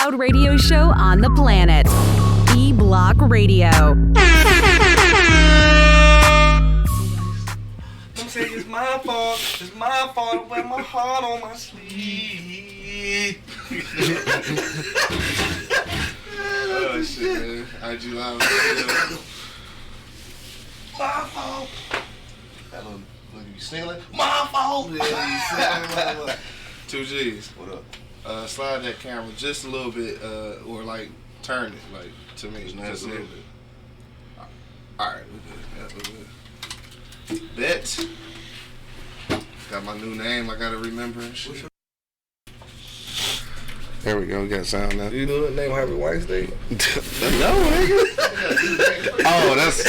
loud radio show on the planet. E-Block Radio. I'm saying it's my fault. It's my fault. I wear my heart on my sleeve. Oh shit, man. IG Live. My fault. That little you singling? My fault. Yeah, you singling. 2 G's. What up? Slide that camera just a little bit, or like turn it, like to me, just a little bit. All right, we good. Bet. Got my new name. I gotta remember and shit. There we go. We got sound now. You know the name Harvey Weinstein? No, nigga. Oh, that's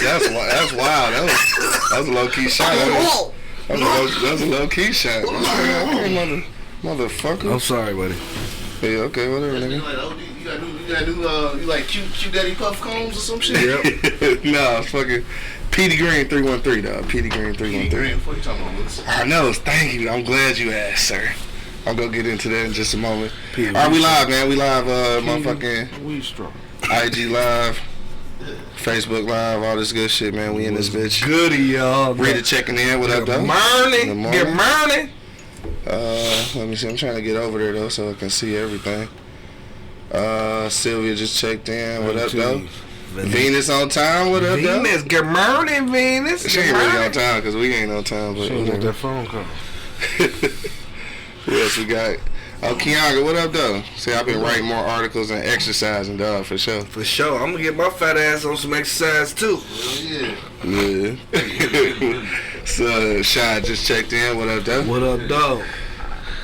wild. That was a low key shot. That was a low key shot. Okay, motherfucker. I'm sorry, buddy. Yeah, okay, whatever, nigga. You like cute daddy puff combs or some shit? Yep. No, it's fucking Petey Green 313, dog. Petey Green 313. What are you talking about, Willis? I know. Thank you. I'm glad you asked, sir. I'll go get into that in just a moment. All right, we live, man. We live, motherfucking We strong. IG Live, Facebook Live, all this good shit, man. We in this bitch. Goody, y'all. Ready checking in. What up, though? Good morning. Let me see. I'm trying to get over there, though, so I can see everything. Sylvia just checked in. What up, though? Venus on time. What up, though? Venus. Good morning, Venus. She ain't really on time, because we ain't on time. But she ain't got that phone call. Who else we got? Oh, Keonga, what up, though? See, I've been writing more articles and exercising, dog, for sure. For sure. I'm going to get my fat ass on some exercise, too. Yeah. So, Shy just checked in. What up, though? What up, dog?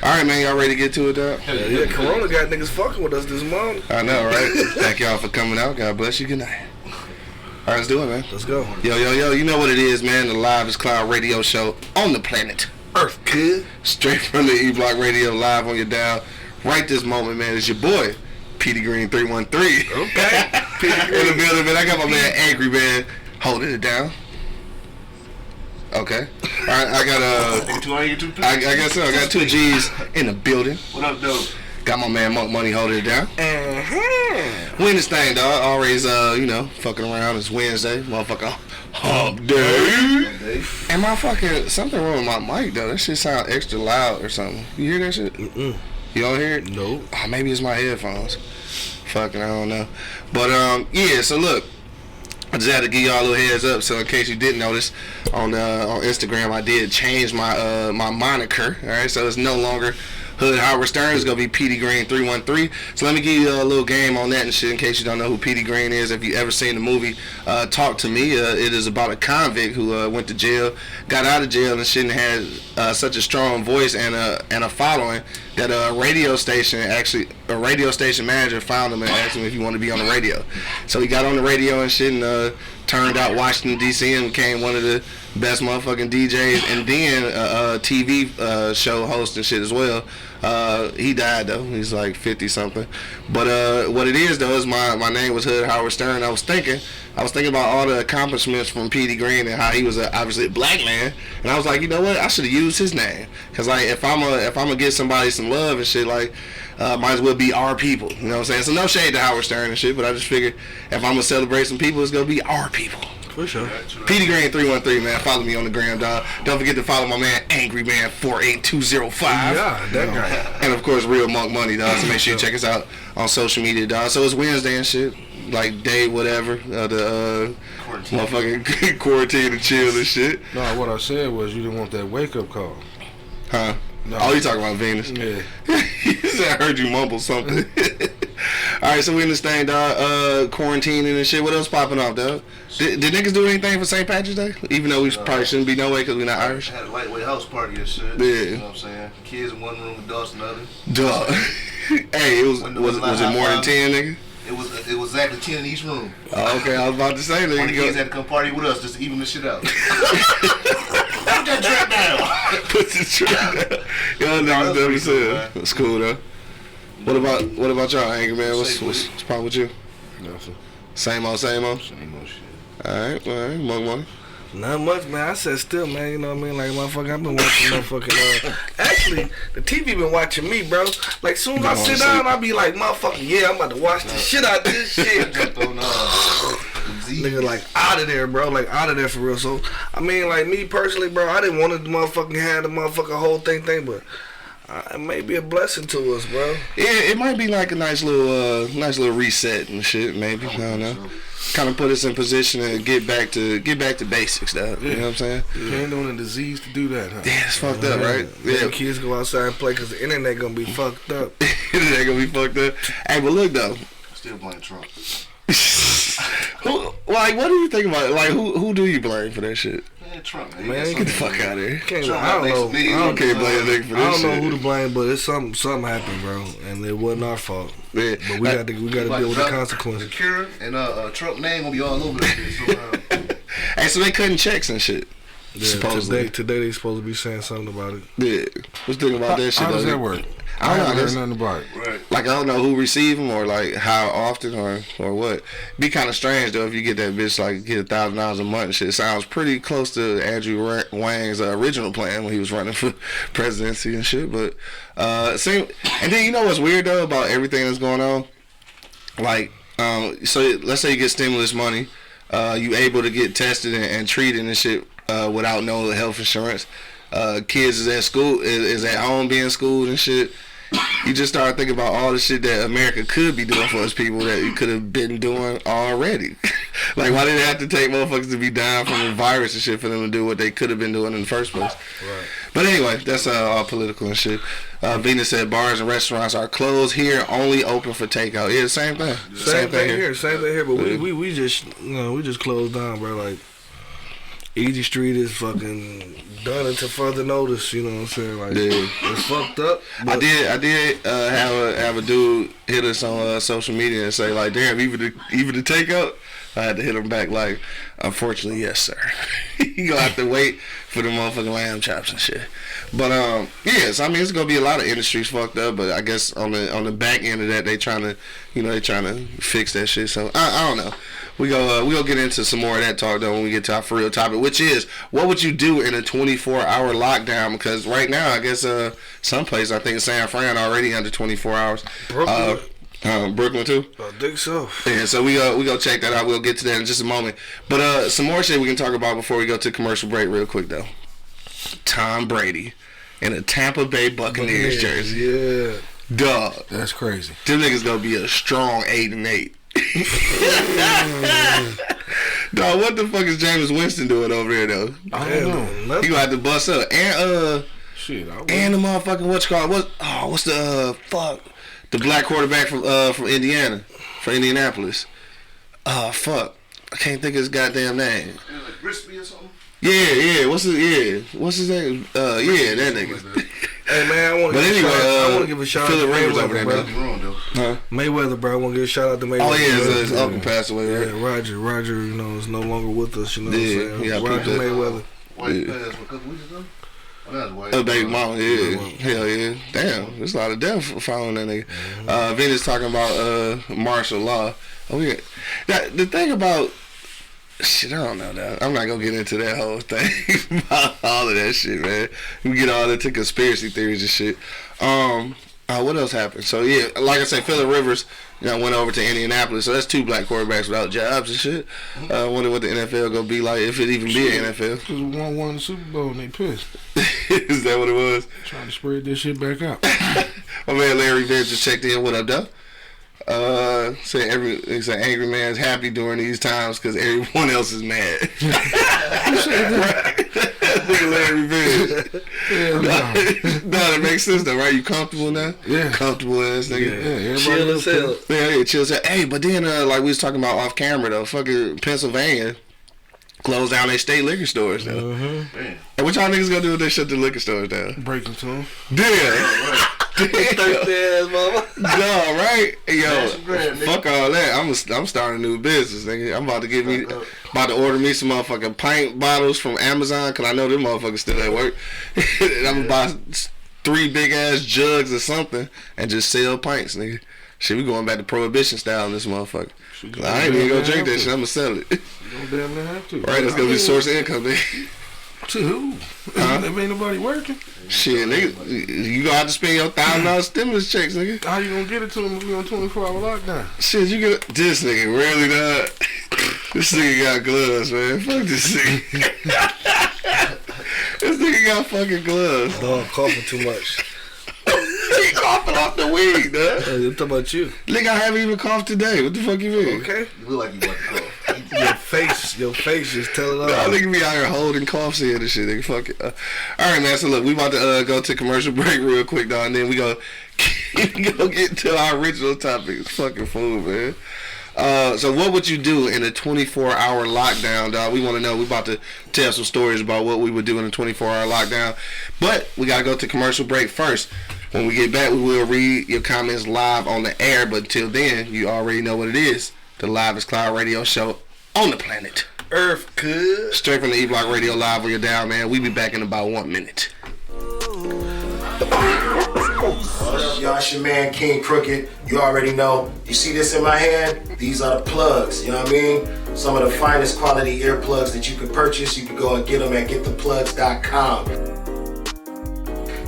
All right, man. Y'all ready to get to it, dog? Yeah, Corona got niggas fucking with us this morning. I know, right? Thank y'all for coming out. God bless you. Good night. All right, let's do it, man. Let's go. Yo. You know what it is, man. The Live Cloud radio show on the planet Earth. Good. Straight from the E-Block Radio, live on your dial. Right this moment, man. It's your boy, Petey Green 313. Okay. In the building, man. I got my man, Angry Man, holding it down. Okay. All right, I got I guess so. I got 2 G's in the building. What up, though? Got my man Monk Money holding it down. Wednesday, dog. Always, fucking around. It's Wednesday. Motherfucker. Hump day. And my fucking, something wrong with my mic, though. That shit sound extra loud or something. You hear that shit? Mm-mm. You don't hear it? No. Oh, maybe it's my headphones. Fucking, I don't know. But, yeah, so look. I just had to give y'all a little heads up, so in case you didn't notice, on Instagram I did change my my moniker. All right, so it's no longer Hood Howard Stern. It's gonna be Petey Green 313. So let me give you a little game on that and shit in case you don't know who Petey Green is. If you ever seen the movie Talk to Me, it is about a convict who went to jail, got out of jail and shit, and had such a strong voice and a following that a radio station manager found him and asked him if he wanted to be on the radio. So he got on the radio and shit and turned out Washington D.C. and became one of the best motherfucking DJs, and then a TV show host and shit as well. He died though. He's like 50 something. But what it is though is my name was Hood Howard Stern. I was thinking about all the accomplishments from Petey Green and how he was obviously a black man, and I was like, you know what, I should have used his name, because like if I'm gonna give somebody some love and shit, like might as well be our people, you know what I'm saying? So no shade to Howard Stern and shit, but I just figured if I'm gonna celebrate some people, it's gonna be our people. For sure. Petey Green 313, man. Follow me on the gram, dog. Don't forget to follow my man Angry Man 48205. Yeah, that guy. And of course, Real Monk Money, dog. So make sure you check us out on social media, dog. So it's Wednesday and shit, like day whatever, the motherfucking quarantine and chill and shit. No, what I said was you didn't want that wake up call. Huh? No. Oh, you talking about Venus? Yeah. You said I heard you mumble something. All right, so we in this thing, dog. Quarantining and shit. What else popping off, dog? Did niggas do anything for St. Patrick's Day? Even though we probably shouldn't be no way because we're not Irish. Had a lightweight house party and shit. Yeah. You know what I'm saying? Kids in one room, adults in the other. Duh. Hey, was it more than 10, nigga? It was exactly 10 in each room. Oh, okay, I was about to say, nigga. One of the kids had to come party with us just to even the shit out. Put that trap down. Put the trap down. Y'all niggas never said. That's cool, though. What about y'all, Angry Man? What's problem with you? Nothing. Same old? Same old shit. Alright, Monk Money. Not much, man. I said still, man. You know what I mean? Like, motherfucker, I've been watching motherfucking. Actually, the TV been watching me, bro. Like, soon as I sit down, I be like, motherfucker, yeah, I'm about to watch the shit out this shit. Nigga, like, out of there, bro. Like, out of there for real. So, I mean, like, me personally, bro, I didn't want to motherfucking have the motherfucking whole thing, but it may be a blessing to us, bro. Yeah, it might be like a nice little reset and shit. Maybe I don't know. Kind of put us in position to get back to basics, though. You know what I'm saying? Depending on the disease to do that, huh? Yeah, it's fucked up, right? Yeah, kids go outside and play because the internet gonna be fucked up. Internet gonna be fucked up. Hey, but look though. Still blame Trump. Like, what do you think about it? Like, who do you blame for that shit? Man, Trump, man. Man, get the fuck out of here. I don't know. I can't blame a nigga for this shit. I don't know who to blame, but it's something happened, bro, and it wasn't our fault. Yeah. But we got to deal with the consequences. The cure and Trump name gonna be all over that bitch. Hey, so they cutting checks and shit. Yeah, supposedly. Today they supposed to be saying something about it. Yeah. What's thinking about that shit? How does that work? I haven't heard nothing about it. Right. Like, I don't know who receive them or like how often or what. Be kind of strange though if you get that bitch like get $1,000 a month and shit. Sounds pretty close to Andrew Wang's original plan when he was running for presidency and shit. But same. And then you know what's weird though about everything that's going on? Like, so let's say you get stimulus money, you able to get tested and treated and shit without no health insurance. Kids is at school, is at home being schooled and shit. You just start thinking about all the shit that America could be doing for us people that you could have been doing already. Like, why did it have to take motherfuckers to be dying from a virus and shit for them to do what they could have been doing in the first place? Right. But anyway, that's all political and shit. Venus said bars and restaurants are closed here, only open for takeout. Yeah, same thing. Same thing here. Same thing here. But we just we just closed down, bro. Like, Easy Street is fucking done until further notice. You know what I'm saying? Like, it's fucked up. I did have a dude hit us on social media and say like, damn, even the takeout. I had to hit him back like, unfortunately, yes, sir. You gonna have to wait for the motherfucking lamb chops and shit. But yes, I mean it's gonna be a lot of industries fucked up. But I guess on the back end of that, they trying to fix that shit. So I don't know. We go get into some more of that talk though when we get to our for real topic, which is what would you do in a 24-hour lockdown? Because right now, I guess some place, I think San Fran already under 24 hours. Brooklyn too. I think so. Yeah, so we go check that out. We'll get to that in just a moment. But some more shit we can talk about before we go to commercial break real quick though. Tom Brady in a Tampa Bay Buccaneers jersey. Yeah. Dog. That's crazy. Them niggas gonna be a strong 8-8. Dog, what the fuck is Jameis Winston doing over there though? I don't know. He gonna have to bust up. And shit. And the motherfucking what's the fuck? The black quarterback from Indiana, from Indianapolis. Fuck. I can't think of his goddamn name. Like Crispy or something? Yeah. What's his name? Yeah, that nigga. Hey man, I want to give a shout out to Mayweather, bro. Mayweather, bro. I want to give a shout out to Mayweather. Oh yeah, his uncle passed away. Right? Yeah, Roger, you know, is no longer with us. You know what I'm saying? Yeah, Roger Mayweather. White passed a couple weeks ago. Baby mama, yeah. Hell yeah. Damn, there's a lot of death following that nigga. Venus talking about martial law. Oh yeah. The thing about shit, I don't know that. I'm not gonna get into that whole thing about all of that shit, man. We get all into conspiracy theories and shit. What else happened? So yeah, like I said, Phillip Rivers, went over to Indianapolis. So that's 2 black quarterbacks without jobs and shit. Wonder what the NFL gonna be like, if it even be an NFL. Because one won the Super Bowl and they pissed. Is that what it was? Trying to spread this shit back out. My man Larry Vance just checked in. What up, though? He said angry man's happy during these times because everyone else is mad. Nigga Larry Vance. No, that makes sense though, right? You comfortable now? Yeah. Comfortable ass nigga. Yeah, Chill as hell. Yeah, chill as hell. Hey, but then like we was talking about off camera though, fucking Pennsylvania closed down their state liquor stores though. And what y'all niggas gonna do if they shut the liquor stores down? Break into them. Damn. Thirsty ass mama. No, right? Yo, fuck all that. I'm starting a new business, nigga. I'm about to order me some motherfucking pint bottles from Amazon because I know them motherfuckers still at work. And I'm gonna buy 3 big ass jugs or something and just sell pints, nigga. Shit, we going back to prohibition style in this motherfucker. I ain't even gonna drink that shit. I'm gonna sell it. You don't damn near have to. Right, that's gonna be source of income, nigga. To who? If ain't nobody working. Shit, nigga, you gonna have to spend your $1,000 stimulus checks, nigga. How you gonna get it to them if we on 24-hour lockdown? Shit, you get this nigga really not. This nigga got gloves, man. Fuck this nigga. This nigga got fucking gloves. Dog coughing too much. He coughing off the weed, dog. I'm talking about you. Nigga, I haven't even coughed today. What the fuck you mean? Okay. You look like you want to cough. Your face just tell it all. Nah, nigga be out here holding coughs in and shit, nigga. Fuck it. Alright, man. So, look, we about to go to commercial break real quick, dog. And then we go get to our original topic. It's fucking food, man. So what would you do in a 24-hour lockdown, dog? We want to know. We about to tell some stories about what we would do in a 24-hour lockdown. But we got to go to commercial break first. When we get back, we will read your comments live on the air. But until then, you already know what it is. The Livest Cloud Radio Show on the planet Earth, cuz. Straight from the E-Block Radio Live on your dial, man. We be back in about 1 minute. What up, y'all? It's your man King Crooked. You already know. You see this in my hand? These are the plugs. You know what I mean? Some of the finest quality earplugs that you can purchase. You can go and get them at gettheplugs.com.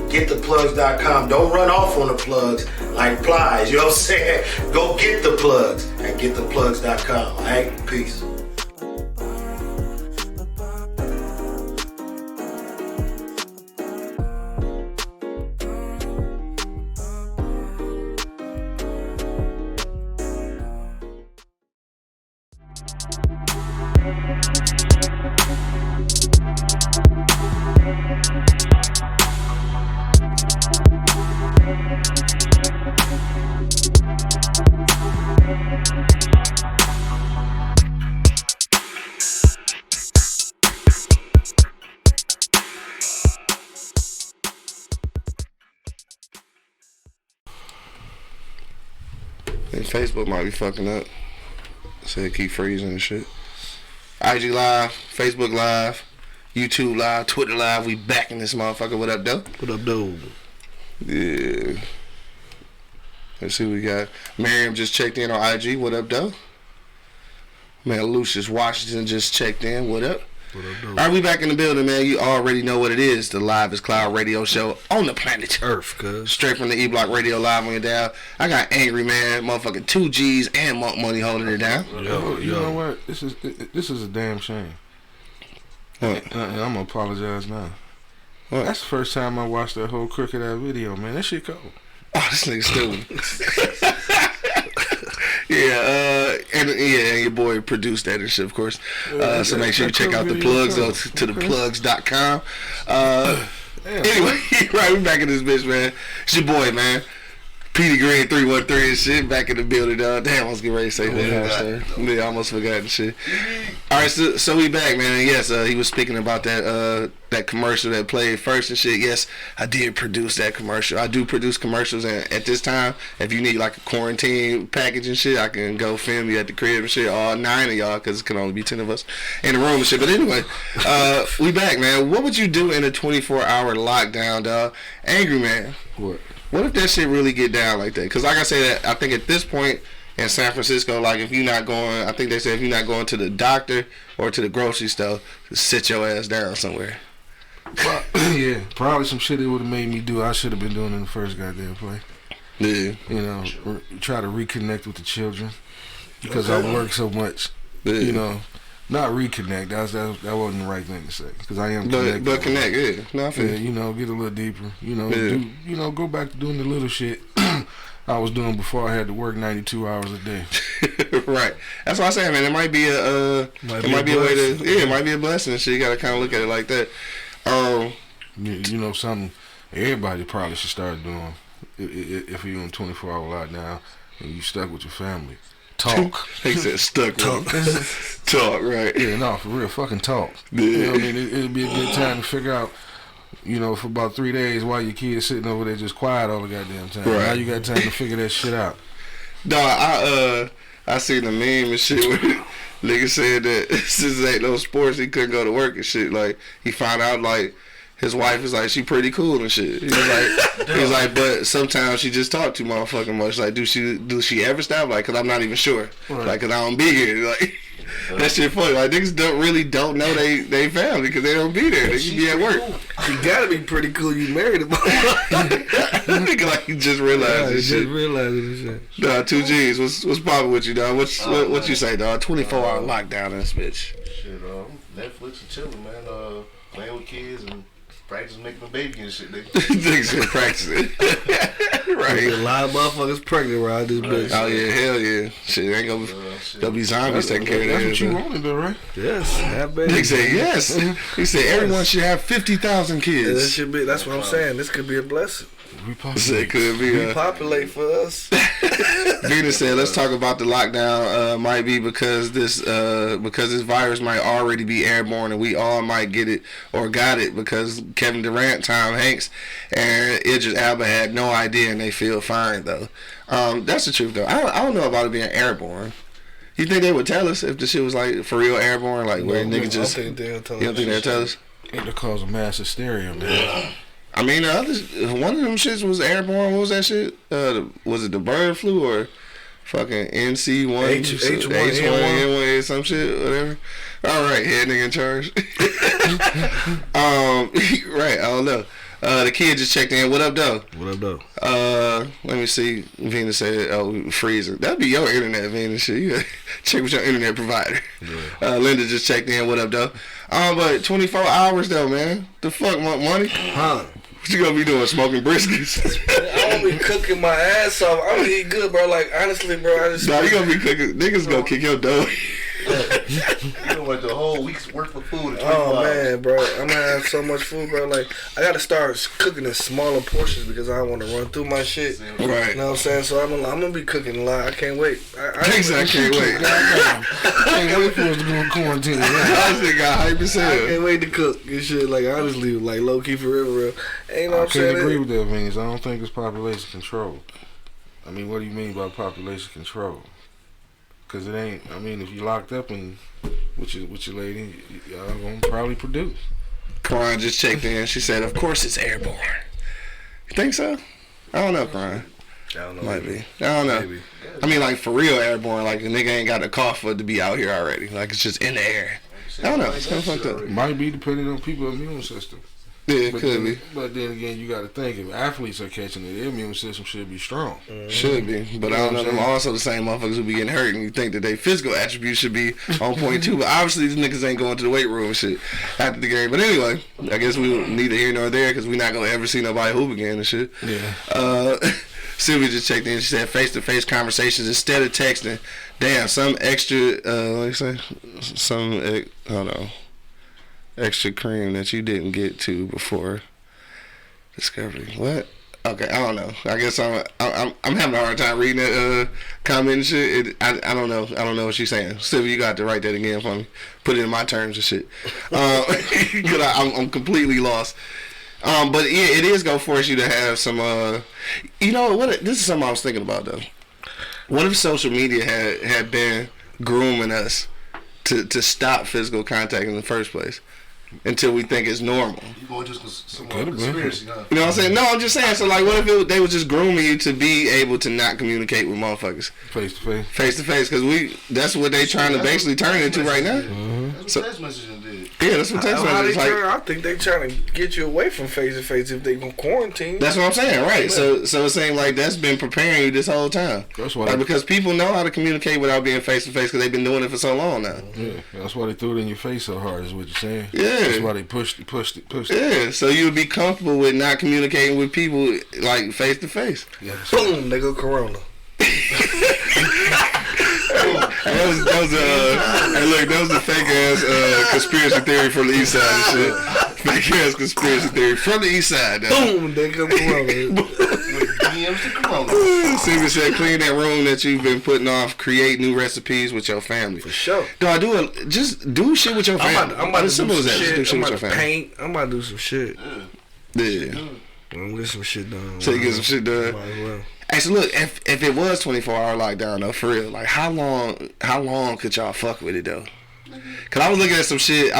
Gettheplugs.com. Don't run off on the plugs like flies. You know what I'm saying? Go get the plugs at gettheplugs.com. All right? Peace. And Facebook might be fucking up. Said keep freezing and shit. IG Live, Facebook Live, YouTube Live, Twitter Live. We back in this motherfucker. What up, though? What up, dude? Yeah. Let's see what we got. Miriam just checked in on IG. What up, though? Man, Lucius Washington just checked in. What up? What up, dude? All right, we back in the building, man. You already know what it is. The Livest Cloud Radio Show on the planet Earth, cuz. Straight from the E-Block Radio Live on your dial. I got Angry Man, motherfucking 2 G's and Monk Money holding it down. You know what? This is a damn shame. What? And I'm gonna apologize now. What? That's the first time I watched that whole crooked ass video, man. That shit cold. Oh, this nigga stupid. And your boy produced that and shit, of course. So make sure you check out the plugs to theplugs.com. Anyway, right, we back in this bitch, man. It's your boy, man. Petey Green 313 and shit, back in the building, dog. Damn, I was getting ready to say that. Yeah, I almost forgot and shit. Alright, so we back, man. And yes, he was speaking about that commercial that played first and shit. Yes, I did produce that commercial. I do produce commercials, and at this time, if you need like a quarantine package and shit, I can go film you at the crib and shit. All 9 of y'all, because it can only be 10 of us in the room and shit. But anyway, we back, man. What would you do in a 24-hour lockdown, dog? Angry Man. What if that shit really get down like that? Because like I said, I think at this point in San Francisco, like if you're not going, I think they said if you're not going to the doctor or to the grocery store, sit your ass down somewhere. Yeah, probably some shit it would have made me do I should have been doing in the first goddamn play. Yeah. You know, try to reconnect with the children because I work so much. Yeah. You know, not reconnect. That wasn't the right thing to say because I am connected. But connect, yeah. No, I feel you know, get a little deeper. You know, Yeah. Go back to doing the little shit I was doing before I had to work 92 hours a day. Right. That's what I'm saying, man. It might be a way to, it might be a blessing. So you gotta kind of look at it like that. You know, something everybody probably should start doing if you're on 24-hour lockdown and you stuck with your family. Talk. They said stuck. Talk. Talk, right. Yeah, no, for real, fucking talk. Yeah. You know what I mean? It'd be a good time to figure out, you know, for about 3 days while your kids sitting over there just quiet all the goddamn time. Right. Now you got time to figure that shit out. Dog, I seen the meme and shit where nigga said that since there ain't no sports, he couldn't go to work and shit. Like, he found out, like, his wife is like, she pretty cool and shit. He's like, but sometimes she just talk too motherfucking much. Like, do she ever stop? Like, cause I'm not even sure. Right. Like, cause I don't be here. Like, that shit funny. Like, niggas don't know they family because they don't be there. They can be at work. You gotta be pretty cool. You married him. Nigga, like, you just realized this shit. Just realizing this shit. Dog, 2Gs. What's poppin' with you, dog? What you say, dog? 24-hour lockdown in this bitch. Shit, Netflix and chilling, man. Playing with kids and practice making a baby and shit. Niggas said practicing. Right. A lot of motherfuckers pregnant around this bitch. Oh yeah, hell yeah. Shit, ain't gonna be zombies taking care of that. That's what you wanted though, right? Yes, have babies. Nigga said yes. He said everyone should have 50,000 kids. Yeah, that should be. That's what I'm saying. This could be a blessing. It could be. Repopulate for us. Venus said, "Let's talk about the lockdown. Might be because this virus might already be airborne, and we all might get it or got it because Kevin Durant, Tom Hanks, and Idris Elba had no idea, and they feel fine though. That's the truth though. I don't know about it being airborne. You think they would tell us if the shit was like for real airborne, like where niggas just? I don't think they'll tell us. You don't think they'll tell us? It'll cause a mass hysteria, man. I mean, one of them shits was airborne. What was that shit? Was it the bird flu or fucking NC1? H1N1, some shit, whatever. All right, head nigga in charge. Right, I don't know. The kid just checked in. What up, though? What up, though? Let me see. Venus said, "Oh, freezing." That'd be your internet, Venus. Shit, you gotta check with your internet provider. Yeah. Linda just checked in. What up, though? But 24 hours though, man. The fuck, money? Huh? What you gonna be doing? Smoking briskets? I'm gonna be cooking my ass off. I'm gonna eat good, bro. Like honestly, bro, I just. Nah, you gonna be cooking. Niggas gonna kick your dough. You know what? The whole week's worth of food. Oh man, bro, I'm gonna have so much food, bro. Like I gotta start cooking in smaller portions because I don't want to run through my shit. Right. You know what I'm saying? So I'm gonna be cooking a lot. I can't wait. I can't wait. I can't wait for us to go in quarantine. I just got hype as hell. I can't wait to cook and shit. Like honestly, like low key for real. Ain't no. I can't agree with that, Vince. I don't think it's population control. I mean, what do you mean by population control? Because it ain't. I mean, if you locked up and with your lady, y'all gonna probably produce. Karan just checked in. She said, "Of course it's airborne." You think so? I don't know, Karan. I don't know. Might be. I don't know. Maybe. I mean, like for real airborne. Like a nigga ain't got a cough for it to be out here already. Like it's just in the air. I don't know. It's kind of fucked up. Might be depending on people's immune system. Yeah, it could be. But then again, you got to think if athletes are catching it, their immune system should be strong. Should be, but I don't know. Them also the same motherfuckers who be getting hurt, and you think that their physical attributes should be on point too. But obviously, these niggas ain't going to the weight room and shit after the game. But anyway, I guess we neither here nor there because we not gonna ever see nobody hoop again and shit. Yeah. Sylvia just checked in. She said face-to-face conversations instead of texting. Damn, some extra. What you say? Hold on. Extra cream that you didn't get to before discovery. What? Okay, I don't know. I guess I'm having a hard time reading that comment and shit. I don't know. I don't know what she's saying. Sylvia, you got to write that again for me. Put it in my terms and shit. Cause I'm completely lost. But yeah, it is gonna force you to have some. You know what? This is something I was thinking about though. What if social media had been grooming us to stop physical contact in the first place? Until we think it's normal. You going just some conspiracy, huh? You know what I'm saying? No, I'm just saying. So like, what if they was just grooming you to be able to not communicate with motherfuckers face to face? Face to face, because that's what they trying to basically turn into right now. That's what text messaging did. Yeah, that's what text messaging is like. I think they trying to get you away from face to face if they gonna quarantine. That's what I'm saying, right? So it seems like that's been preparing you this whole time. That's why, like, because people know how to communicate without being face to face because they've been doing it for so long now. Yeah, that's why they threw it in your face so hard. Is what you're saying? Yeah, that's why they pushed it. Yeah, so you would be comfortable with not communicating with people like face to face. Boom, nigga, Corona. That was a fake ass conspiracy theory from the east side and shit. Fake ass conspiracy theory from the east side. Boom, nigga, Corona. DMs to Corona. Sylvia said, clean that room that you've been putting off. Create new recipes with your family. For sure. Just do shit with your family. I'm about to do some shit. I'm about to paint. I'm about to do some shit. Yeah. I'm gonna get some shit done. So you get some shit done. Might as well. Hey, so look, if it was 24-hour lockdown though, for real, like how long could y'all fuck with it though? Cause I was looking at some shit.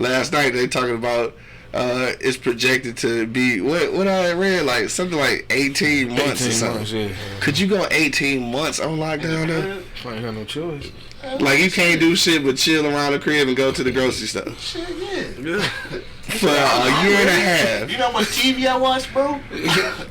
last night they talking about it's projected to be what I read like something like 18 months or something. Months, yeah. Could you go 18 months on lockdown though? I ain't got no choice. Like you can't do shit but chill around the crib and go to the grocery store Shit, yeah. for a year and a half. You know how much TV I watch, bro?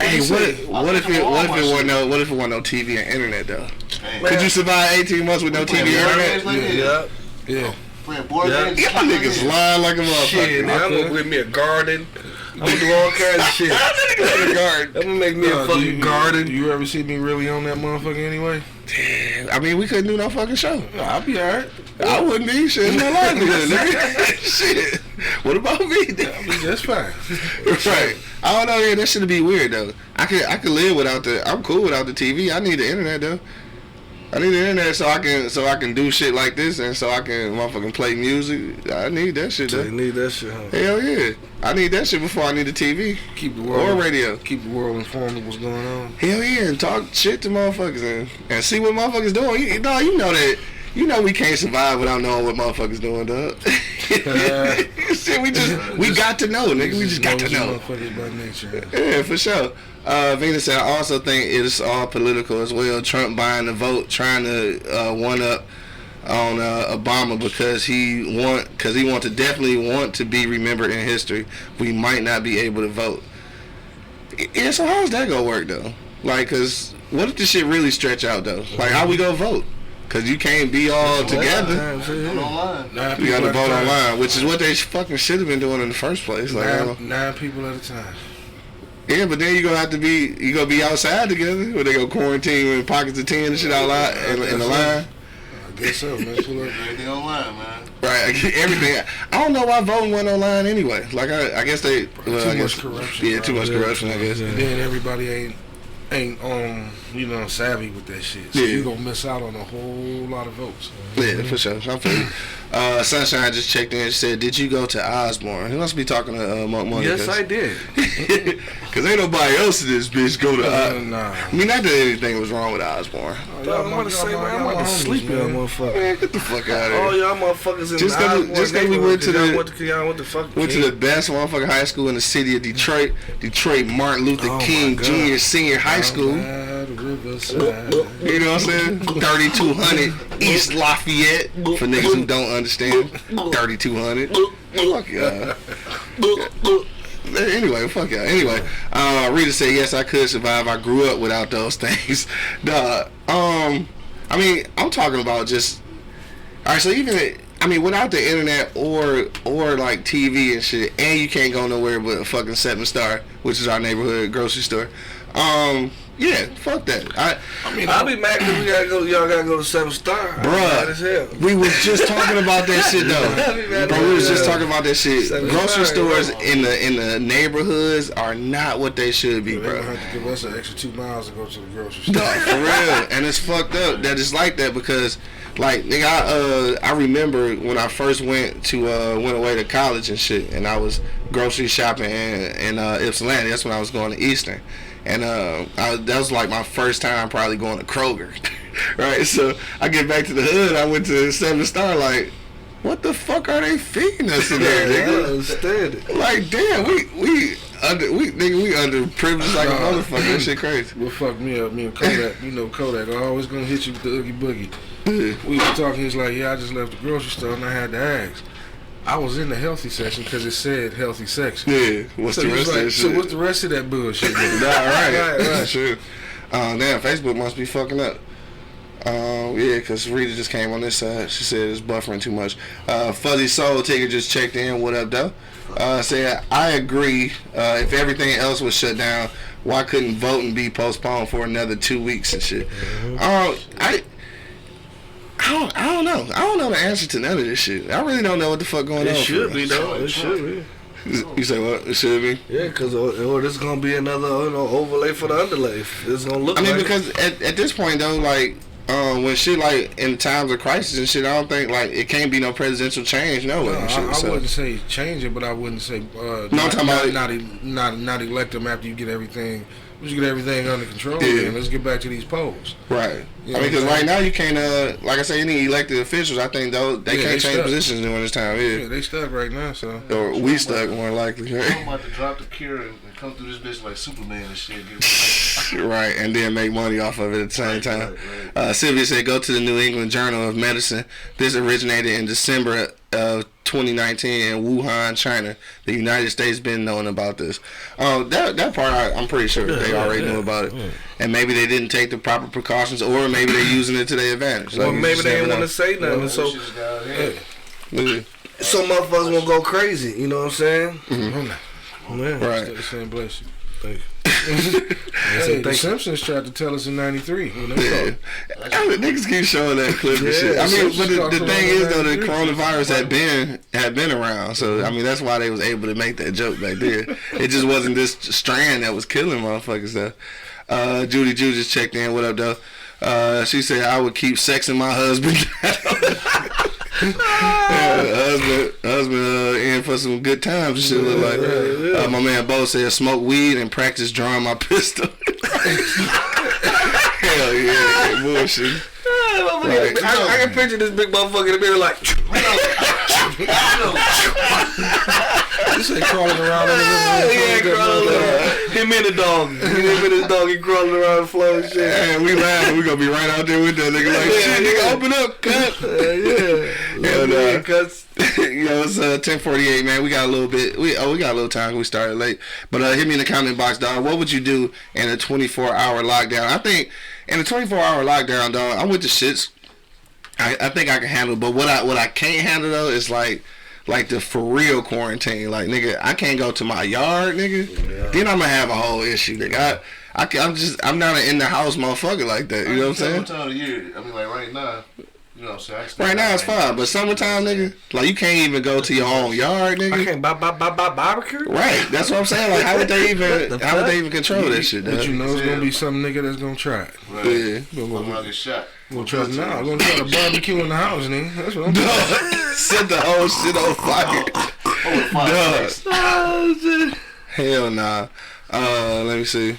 Hey, what if it wasn't no TV and internet though? Man. Could you survive 18 months with no TV and internet? Like this. Yeah. Playing board games. Y'all niggas lying like a Shit, motherfucker. nigga, I'm gonna get me a garden. I'm gonna do all kinds of shit. I'm gonna make me a fucking garden. You ever see me really on that motherfucker anyway? I mean, we couldn't do no fucking show. I'll be alright. I wouldn't be shit. It's my livelihood, nigga. Shit. What about me? I'll be just fine. Right. I don't know. Yeah, that should be weird though. I could live without the. I'm cool without the TV. I need the internet though. I need the internet so I can do shit like this and so I can motherfucking play music. I need that shit though. You need that shit, huh? Hell yeah. I need that shit before I need the TV. Keep the world or radio. Keep the world informed of what's going on. Hell yeah, and talk shit to motherfuckers and see what motherfuckers doing. You know that. You know we can't survive without knowing what motherfuckers doing, dog. Shit, we got to know, nigga. We just got to know. Motherfuckers by nature. Yeah, for sure. Venus said, I also think it's all political as well. Trump buying the vote, trying to one up on Obama because he definitely want to be remembered in history. We might not be able to vote. Yeah, so how's that gonna work though? Like, cause what if this shit really stretch out though? Like, how we gonna vote? Cause you can't be all together. Online. You gotta vote online, which is what they fucking should have been doing in the first place. Like, nine people at a time. yeah, but then you gonna be outside together, where they go quarantine with pockets of 10 and shit out loud in the line. I guess so, man. Pull up. Everything online, man. Right, everything. I don't know why voting went online anyway. Like I guess they Too much corruption. Yeah, too much corruption. I guess. And then everybody ain't savvy with that shit. So you gonna miss out on a whole lot of votes. Yeah, for sure. I feel you. Sunshine just checked in and said, did you go to Osborne? He must be talking to Monica. Yes, I did. Cause ain't nobody else in this bitch go to Nah. I mean, not that anything was wrong with Osborne. I'm about to say, man, I'm about to sleep here, motherfucker. Man, get the fuck out of here. All y'all motherfuckers in Just the cause we went to the the best motherfucking high school in the city of Detroit, Martin Luther King Jr. Senior High School. You know what I'm saying? 3200 East Lafayette for niggas who don't understand. 3200. Fuck y'all. Anyway, fuck y'all. Anyway, Rita said yes, I could survive. I grew up without those things. I mean, I'm talking about just. All right, so without the internet or like TV and shit, and you can't go nowhere but a fucking 7-Star, which is our neighborhood grocery store. Yeah, fuck that. I'll be mad because y'all gotta go to 7-Star. Bruh, we was just talking about that shit though. Bro, we was just talking about that shit. Grocery stores in the neighborhoods are not what they should be, bro. They're gonna have to give us an extra 2 miles to go to the grocery store. No, for real. And it's fucked up that it's like that because, like, nigga, I remember when I first went away to college and shit, and I was grocery shopping in Ypsilanti. That's when I was going to Eastern. And that was like my first time probably going to Kroger, right? So I get back to the hood. I went to 7-Star. Like, what the fuck are they feeding us in there, nigga? I understand it. Like, damn, we underprivileged like a motherfucker. That shit crazy. What fucked me up? Me and Kodak. You know Kodak. I always gonna hit you with the Oogie Boogie. We was talking. He's like, yeah, I just left the grocery store and I had to ask. I was in the healthy section because it said healthy section. Yeah, what's the rest of that shit? So what's the rest of that bullshit? Right. Sure. Damn, Facebook must be fucking up. Yeah, because Rita just came on this side. She said it's buffering too much. Fuzzy Soul Ticker just checked in. What up, though? Said, I agree. If everything else was shut down, why couldn't voting be postponed for another 2 weeks and shit? I don't know. I don't know the answer to none of this shit. I really don't know what the fuck going on. It should be, though. It should be. You say what? It should be? Yeah, because this is going to be another overlay for the underlay. It's going to look because at this point, though, like, when shit, like, in times of crisis and shit, I don't think, like, it can't be no presidential change, no way. I wouldn't say change it, but I wouldn't say not elect them after you get everything. Let's get everything under control. Yeah. And let's get back to these polls. Right. You I mean, because right now you can't, like I say, any elected officials, I think they can't change positions during this time. Yeah, they stuck right now, so. Or we stuck, more likely. Right? I'm about to drop the cure and come through this bitch like Superman and shit. Right, and then make money off of it at the same time. Right. Sylvia said, go to the New England Journal of Medicine. This originated in December of 2019 in Wuhan, China. The United States been knowing about this. That part I'm pretty sure they already knew about it. And maybe they didn't take the proper precautions, or maybe they're using it to their advantage. Well, maybe they didn't want to say nothing. So motherfuckers won't go crazy. You know what I'm saying? Mm-hmm. Yeah. Right. The same bless you. Thank you. Hey, the Simpsons tried to tell us in '93 when they yeah. Niggas keep showing that clip and shit. I mean, but the thing is though, the coronavirus had been around, so I mean that's why they was able to make that joke back then. It just wasn't this strand that was killing motherfuckers though. Judy Ju just checked in. What up though? She said I would keep sexing my husband. husband in for some good times and shit. Look like my man Bo said smoke weed and practice drawing my pistol. Hell yeah, bullshit. Right. I can picture this big motherfucker in the mirror like. You say crawling around in the crawling around. Him and the dog. Him and his dog, he crawling around the floor and shit. And we laughing. We gonna be right out there with that nigga like, shit, nigga, open up, cut. It's 10:48, man. We got a little bit. We got a little time. We started late, but hit me in the comment box, dog. What would you do in a 24-hour lockdown? I think in a 24-hour lockdown, dog, I'm with the shits. I think I can handle it, but what I can't handle though is like the for real quarantine. Like, nigga, I can't go to my yard, nigga. Yeah. Then I'm gonna have a whole issue, nigga. I'm not an in the house motherfucker like that. You know what I'm saying? Time of the year. I mean, like right now. You know what I'm saying? Right now it's fine, but summertime, nigga, like you can't even go to your own yard, nigga. I can't barbecue. Right, that's what I'm saying. Like, how would they even control that shit? But you know, it's gonna be some nigga that's gonna try it. Right. Yeah, gonna get shot. Gonna try it now. I'm gonna try to barbecue in the house, nigga. That's what I'm doing. Set the whole shit on fire. Oh shit. Hell nah. Let me see.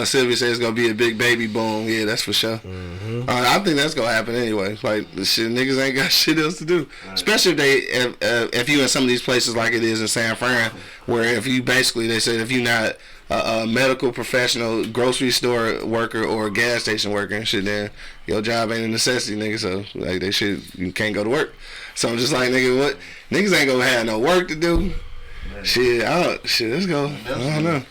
Sylvia says it's gonna be a big baby boom. Yeah, that's for sure. Mm-hmm. I think that's gonna happen anyway. Like, the shit, niggas ain't got shit else to do. Right. Especially if you in some of these places like it is in San Fran, where if you basically, they said if you not a medical professional, grocery store worker, or a gas station worker and shit, then your job ain't a necessity, nigga. So like you can't go to work. So I'm just like, nigga, what? Niggas ain't gonna have no work to do. Right. Shit, let's go. I don't know.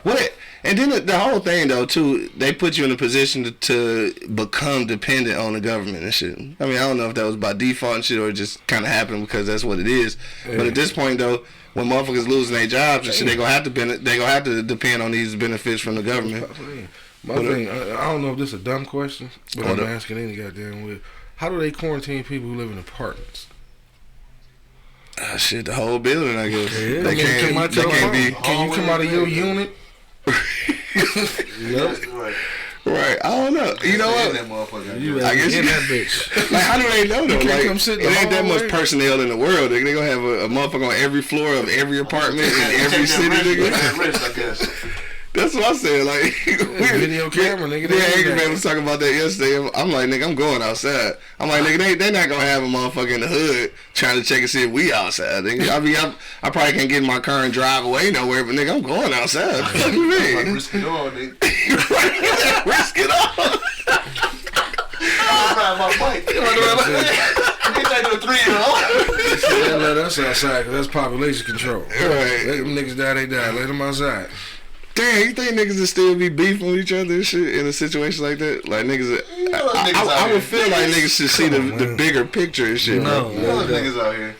What? And then the whole thing, though, too, they put you in a position to become dependent on the government and shit. I mean, I don't know if that was by default and shit or just kind of happened because that's what it is. Yeah. But at this point, though, when motherfuckers losing their jobs and shit, they gonna have to depend on these benefits from the government. My thing, I don't know if this is a dumb question, but I'm asking any goddamn way. How do they quarantine people who live in apartments? Shit, the whole building, I guess. Yeah. They can't be. Can you come out of your unit? Yep. Right. I don't know. You know what? I guess in that bitch. Like, how do they know though? Like, it ain't that much personnel in the world. They gonna have a motherfucker on every floor of every apartment in every city, nigga. I guess. That's what I said. Like, video camera, nigga. Yeah, Angry Man was talking about that yesterday. I'm like, nigga, I'm going outside. I'm like, nigga, they not gonna have a motherfucker in the hood trying to check and see if we outside. Nigga. I mean, I probably can't get in my car and drive away nowhere, but nigga, I'm going outside. What the fuck you mean? Risk it all, nigga. Risk it all. I'm riding my bike. Get that to a 3-year-old. Let us outside, because that's population control. Right. Let them niggas die, they die. Let them outside. Damn, you think niggas would still be beefing with each other and shit in a situation like that? Like, niggas, I would feel like niggas should see the bigger picture and shit. No, niggas out here.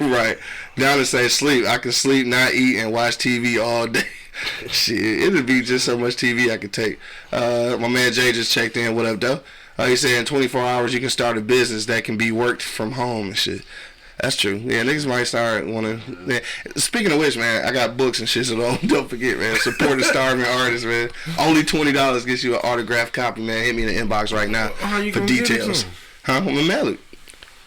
Right. Down to say sleep. I can sleep, not eat, and watch TV all day. Shit, it'd be just so much TV I could take. My man Jay just checked in. What up, though? He said in 24 hours you can start a business that can be worked from home and shit. That's true. Yeah, niggas might start wanna. Yeah. Speaking of which, man, I got books and shit, so don't forget, man. Support the starving artists, man. Only $20 gets you an autographed copy, man. Hit me in the inbox right now How you for gonna details. Give it to I'm gonna mail it.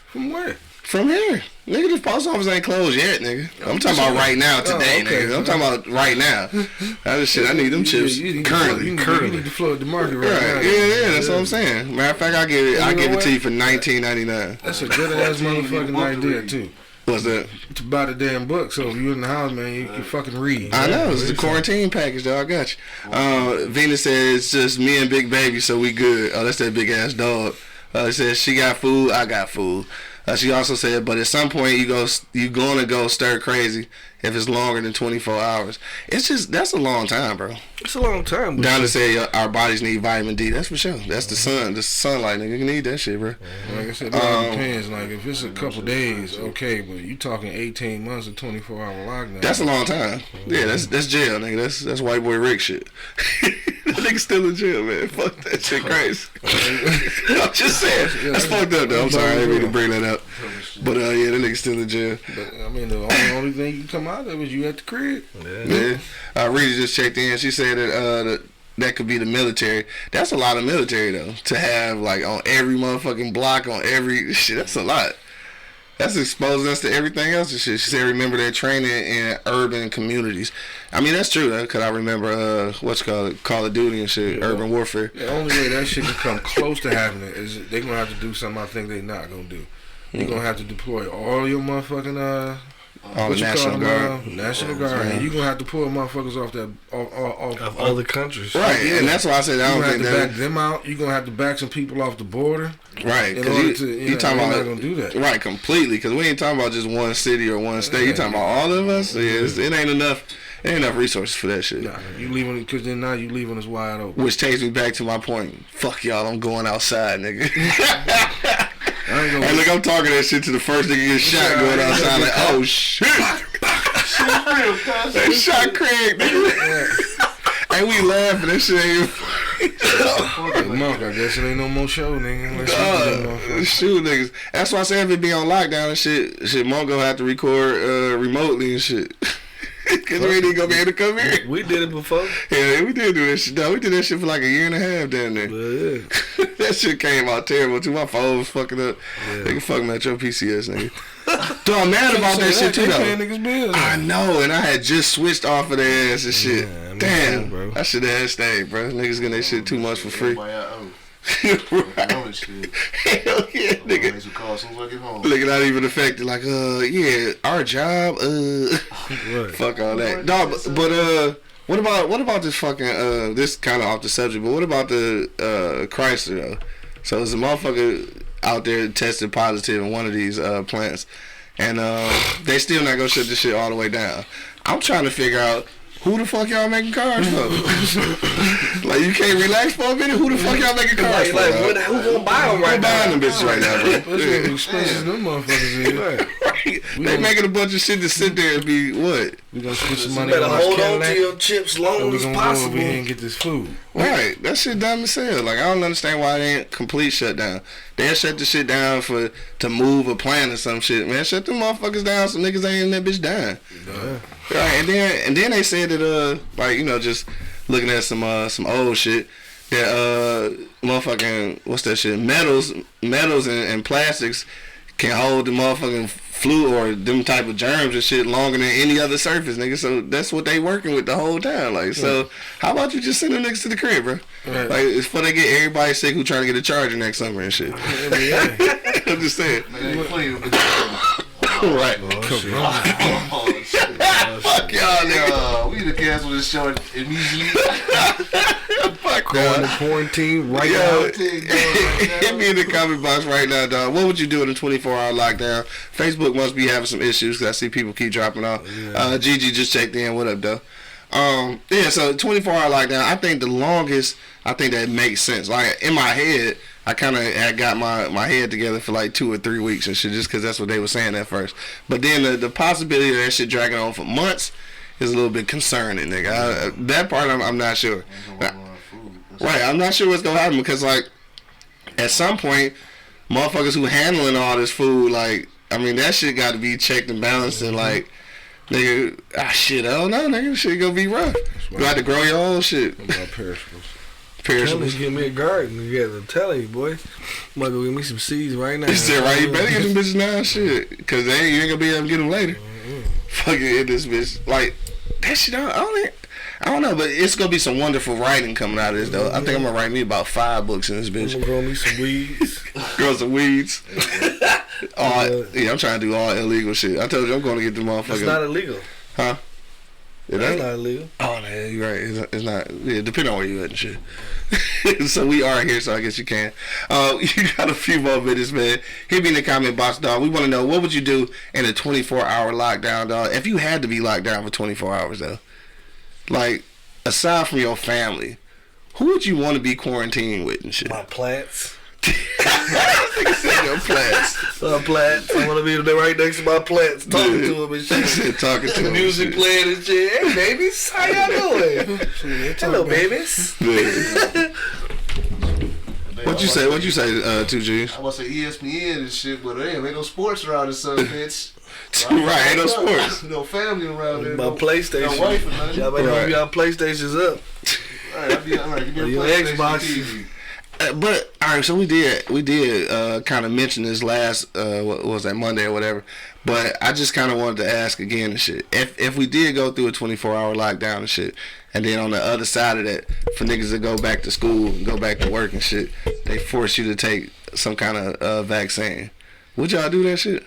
From where? From here. Nigga, the post office ain't closed yet, nigga. I'm talking about right now, today, nigga. I'm talking about right now. That's shit. I need them chips currently. You need to flood the market right now. Yeah, that's what I'm saying. Matter of fact, I give it to you for $19.99. That's a good ass motherfucking idea too. What's that? To buy the damn book, so if you're in the house, man, you can fucking read. I know, it's the quarantine package, though. I got you. Venus said it's just me and Big Baby, so we good. Oh, that's that big ass dog. It says she got food, I got food. She also said, but at some point you gonna go stir crazy if it's longer than 24 hours. It's just, that's a long time, bro. It's a long time. Donna said our bodies need vitamin D. That's for sure. That's the sun. The sunlight, nigga. You need that shit, bro. Like I said, it all depends. Like if it's a couple days, okay, but you talking 18 months or 24-hour lockdown. That's a long time. Yeah, that's jail, nigga. That's white boy Rick shit. That nigga still in jail, man. Fuck that shit crazy. I'm just saying. That's fucked up, though. I'm sorry. I didn't mean to bring that up. But yeah, that nigga still in jail. But I mean, the only thing you come out of is you at the crib. Yeah. Rita just checked in. She said that could be the military. That's a lot of military, though. To have, like, on every motherfucking block, on every shit. That's a lot. That's exposing us to everything else and shit. She said, remember their training in urban communities. I mean, that's true, though, because I remember, Call of Duty and shit, urban warfare. The only way that shit can come close to happening is they're going to have to do something I think they're not going to do. You're going to have to deploy all your motherfucking, all the National Guard. National Guard. And you're going to have to pull motherfuckers off that, off other countries. Right, yeah. And that's why I said I don't think that. You're going to have to back them out. You're going to have to back some people off the border. Right, because you talking about not gonna do that. Right, completely. Because we ain't talking about just one city or one state. You talking about all of us. Yeah, it ain't enough. Ain't enough resources for that shit. Nah, you leaving because then now you leaving us wide open. Which takes me back to my point. Fuck y'all, I'm going outside, nigga. Hey, look, I'm talking that shit to the first nigga get shot going outside. Like, oh shit, that shot Craig, nigga. Hey, we laughing. That shit ain't. Monk, I guess it ain't no more show, nigga. Shoot, niggas. That's why I said if it be on lockdown and shit, Monk gonna have to record remotely and shit. Cause we ain't gonna be able to come here. We did it before. Yeah, we did do that shit. No, we did that shit for like a year and a half down there. Yeah. That shit came out terrible too. My phone was fucking up. Yeah. Nigga fucking at your PCS, nigga. Dude, I'm mad about that shit too, though. I know, and I had just switched off of their ass and shit. Yeah, damn, bro. I should have stayed, bro. Niggas getting that shit too much for free. Right. Hell yeah, nigga. Nigga not even affected. Like, yeah, our job, Right. fuck all that. Dog, but what about this fucking this kind of off the subject, but what about the Chrysler though? So there's a motherfucker out there tested positive in one of these plants, and they still not gonna shut this shit all the way down. I'm trying to figure out who the fuck y'all making cars for? Like, you can't relax for a minute? Who the fuck y'all making cars for? Like, who gonna buy them right now? Who buying them bitches right now, bro? That's what expenses them motherfuckers is. Right. They making a bunch of shit to sit there and be what? We gonna spend some money better on hold on Cadillac, to your chips long as and possible. go over here and get this food. Right. That shit dumb as hell. Like, I don't understand why it ain't complete shutdown. They'll shut the shit down to move a plant or some shit, man. Shut them motherfuckers down so niggas ain't in that bitch dying. Yeah. Right, and then they said that like, you know, just looking at some old shit that motherfucking what's that shit, metals and plastics can hold the motherfucking flu or them type of germs and shit longer than any other surface, nigga. So that's what they working with the whole time. Like, so how about you just send them niggas to the crib, bro? Right. Like, it's before they get everybody sick who trying to get a charger next summer and shit. I'm just saying. Right. Fuck y'all, nigga. We need to cancel this show immediately. Fuck Going y'all. to quarantine right Yo, now. hit me in the comment box right now, dog. What would you do in a 24-hour lockdown? Facebook must be having some issues because I see people keep dropping off. Gigi just checked in. What up, though? Yeah, so 24-hour lockdown, I think the longest, I think that makes sense. Like, in my head, I kind of had got my head together for like 2 or 3 weeks and shit, just because that's what they were saying at first. But then the possibility of that shit dragging on for months is a little bit concerning, nigga. That part I'm not sure. Right, I'm not sure what's going to happen because, like, at some point, motherfuckers who handling all this food, like, I mean, that shit got to be checked and balanced and, like, nigga, shit, I don't know, nigga, shit gonna be rough. You got to grow your own shit. About perishables. perishables. Give me a garden together. I'm telling you, boy. I'm gonna go get me some seeds right now. You said right, you better get them bitches now, shit, cause you ain't gonna be able to get them later. Fucking hit this bitch like that shit. I don't know, but it's gonna be some wonderful writing coming out of this though. I think I'm gonna write me about 5 books in this bitch. I'm gonna grow me some weeds. Grow some weeds. I'm trying to do all illegal shit. I told you I'm gonna get the motherfucker. It's not illegal. Huh? That's not illegal. Oh, no, you're right. It's not. Yeah, depending on where you at and shit. So we are here, so I guess you can. You got a few more minutes, man. Hit me in the comment box, dog. We want to know, what would you do in a 24-hour lockdown, dog? If you had to be locked down for 24 hours, though. Like, aside from your family, who would you want to be quarantined with and shit? My plants. I said your plants. My plants. I want to be right next to my plants, talking to them and shit. Talking to them. Music playing and shit. Hey, babies. How y'all doing? Hello, babies. What you say? 2Gs? I want to say ESPN and shit, but ain't no sports around this son, bitch. Right, ain't no sports. No family around there. My PlayStation. No wife or nothing. Y'all better hope y'all PlayStation's up. Alright, give me a Your PlayStation Xbox. TV. But all right, so we did kind of mention this last what was that, Monday or whatever. But I just kind of wanted to ask again and shit. If we did go through a 24-hour lockdown and shit, and then on the other side of that, for niggas to go back to school, and go back to work and shit, they force you to take some kind of vaccine. Would y'all do that shit?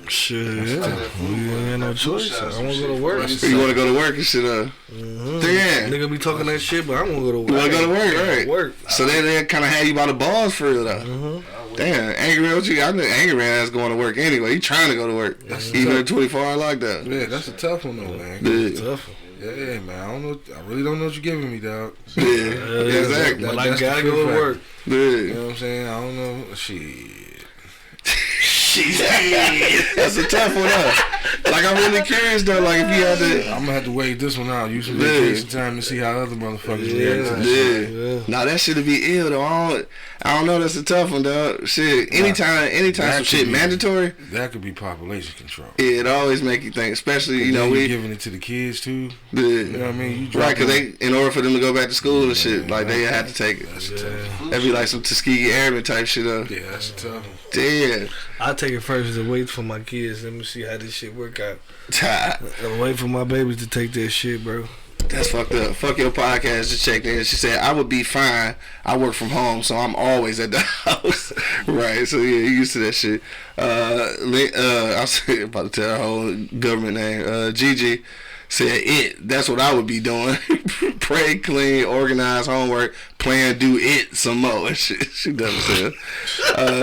Shit, yeah. We ain't got no choice. I want to go to work. You want to go to work and shit? Damn. Nigga be talking that shit, but I want to go to work. You want to go to work, right? Work. So they kind of had you by the balls for real, though. Damn, Angry Man, what you got? I know Angry Man is going to work anyway. He trying to go to work. Even a 24-hour lockdown. Yeah, that's a tough one though, man. Yeah. Tough one. Yeah, man. I don't know. I really don't know what you're giving me, dog. Yeah, exactly. But I gotta go to work. Yeah. You know what I'm saying? I don't know. Shit. That's a tough one, though. Like, I'm really curious, though. Like, if you had to... I'm gonna have to wait this one out. Use some vacation time to see how other motherfuckers react to this shit. Nah, that shit'd be ill, though. I don't know. That's a tough one, dog. Shit. Anytime some shit mandatory. That could be population control. Yeah, it always make you think. Especially, you know, we giving it to the kids too. Yeah. You know what I mean? Right, because in order for them to go back to school and shit, like, they had to take it. That's a tough one. That'd be like some Tuskegee Airmen type shit, though. Yeah, that's a tough one. Damn. I take it first and wait for my kids. Let me see how this shit work out. I'm waiting for my babies to take that shit, bro. That's fucked up. Fuck your podcast. Just checked in. She said, I would be fine. I work from home, so I'm always at the house. Right. So, yeah, you used to that shit. I was about to tell her whole government name. Gigi said it. That's what I would be doing. Pray, clean, organize, homework, plan, do it some more. And shit. She doesn't say.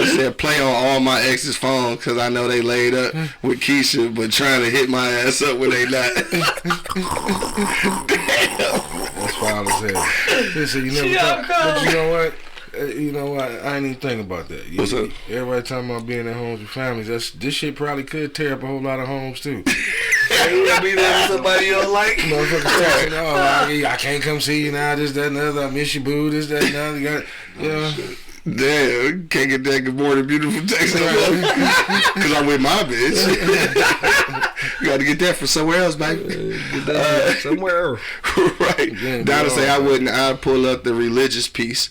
She said, play on all my ex's phones because I know they laid up with Keisha, but trying to hit my ass up when they not. That's wild as hell. Listen, you never thought, but you know what? You know what? I ain't even think about that. What's up? Everybody talking about being at homes with families. This shit probably could tear up a whole lot of homes too. You gonna be there with somebody you don't like? Motherfuckers talking, I can't come see you now. This, that, and the other. I miss you, boo. This, that, and the other. You got, Damn, can't get that good morning beautiful text because I'm with my bitch. You got to get that from somewhere else, baby. Somewhere. Right. Yeah, Donna say I'd pull up the religious piece.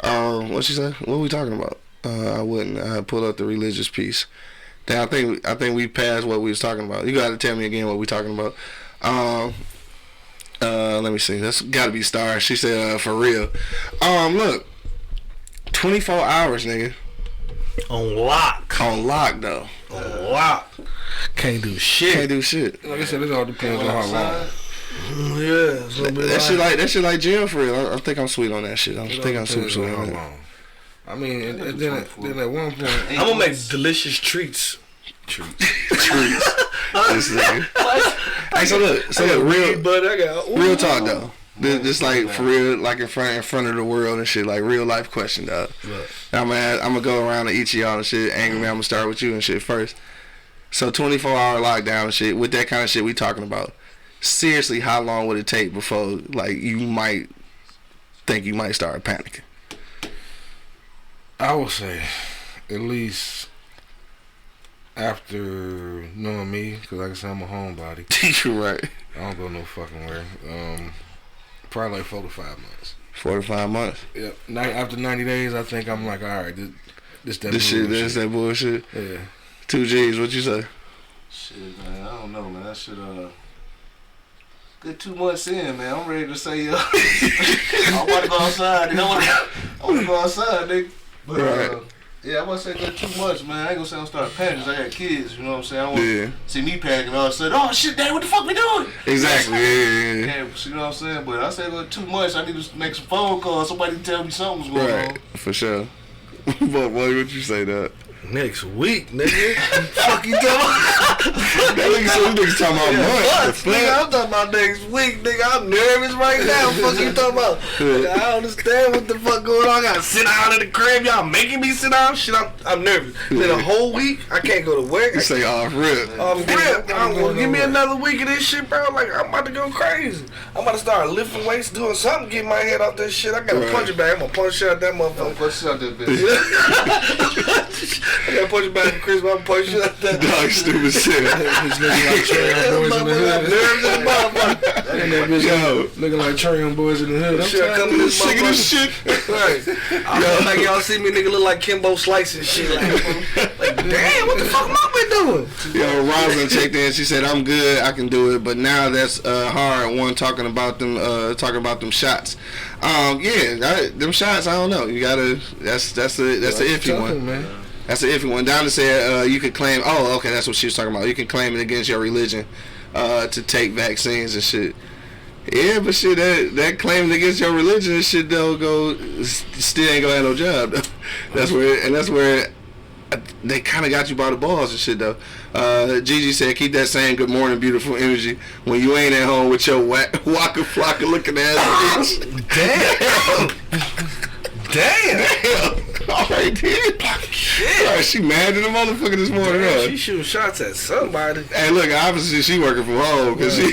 What she say? What are we talking about? I'd pull up the religious piece. Damn, I think we passed what we was talking about. You got to tell me again what we talking about. Let me see. That's got to be Star. She said for real. Look. 24 hours, nigga. On lock. On lock, though. On lock. Can't do shit. Can't do shit. Like I said, it all depends on how long. Yeah. It's gonna be that shit like jail for real. I think I'm sweet on that shit. I think I'm super sweet on that. I mean, and then at one point, I'm gonna make delicious treats. Treats. This nigga. Hey, so look, real talk though. This like for real, like in front of the world and shit, like real life question, dog. I'm gonna go around to each of y'all and shit. Angry Man, I'm gonna start with you and shit first. So 24-hour lockdown and shit, with that kind of shit we talking about. Seriously, how long would it take before like you might think you might start panicking? I would say at least after knowing me, because like I said, I'm a homebody. You're right. I don't go no fucking where. Probably like 4 to 5 months. 4 to 5 months. Yeah. After 90 days, I think I'm like, all right, this that This shit, bullshit. that's that bullshit. Yeah. 2 G's, what you say? Shit, man, I don't know, man. That shit, good 2 months in, man. I'm ready to say, I want to go outside. Nigga. I want to go outside, nigga. But, Right. yeah, I want to say good 2 months, man. I ain't gonna say I'm starting panicking 'cause I got kids, you know what I'm saying? I want Yeah. to see me panicking all of a sudden. Oh, shit, Dad, what the fuck we doing? Exactly, yeah. Yeah, you know what I'm saying? But I say good 2 months. I need to make some phone calls. Somebody tell me something's going on. Right, for sure. But boy, what you say that? Next week, nigga. Fuck you talking about? That nigga said this nigga talking about months. Nigga, I'm talking about next week, nigga. I'm nervous right now. Fuck you talking about? Nigga, I don't understand what the fuck going on. I gotta sit down in the crib. Y'all making me sit down? Shit, I'm nervous. Then a whole week, I can't go to work. You say off rip. Give me another week of this shit, bro. Like, I'm about to go crazy. I'm about to start lifting weights, doing something, get my head off that shit. I got a punch bag. I'm gonna punch out that motherfucker. Push out that bitch. I gotta punch back for Christmas. I'm punch out that Dog, stupid shit. This nigga like Trayon boys in the hood. nerves in the motherfucker. And that bitch Yo. looking like Trayon boys in the hood. I'm Shit, I come in this Sick of this motherfucker. shit. Right. I feel like y'all see me, nigga, look like Kimbo Slice and shit. Like, damn, what the fuck am I been doing? Yo, Rosalind checked in. She said, "I'm good. I can do it." But now that's hard. One talking about them shots. Them shots. I don't know. You gotta. That's an iffy one. man. That's an iffy one. Donna said you could claim. Oh, okay. That's what she was talking about. You can claim it against your religion to take vaccines and shit. Yeah, but shit, that claiming against your religion and shit don't go. Still ain't gonna have no job. Though. That's where. They kind of got you by the balls and shit though. Gigi said, "Keep that same good morning, beautiful energy when you ain't at home with your waka flocka looking ass bitch." Damn. All right, dude. Shit. All right, she mad at the motherfucker this morning. Huh? She shooting shots at somebody. Hey, look, obviously she working from home because you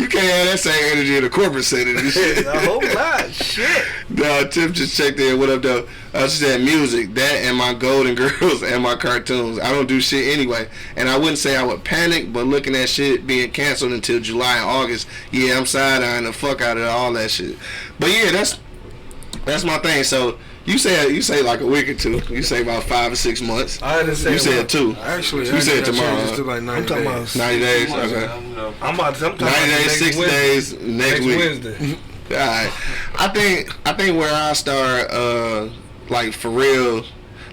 can't have that same energy in a corporate setting and shit. I hope not. Shit. No, Tiff just checked in. What up, though? She said music, that and my Golden Girls and my cartoons. I don't do shit anyway. And I wouldn't say I would panic, but looking at shit being canceled until July and August, yeah, I'm side-eyeing the fuck out of all that shit. But yeah, that's my thing. So you say like a week or two. You say about 5 or 6 months. I didn't say you said 2. Actually, you said tomorrow. It's like 90 I'm talking days. about 90 days. Okay. I'm talking 90 about days, 60 days, next week. Wednesday. All right. I think where I start, like for real,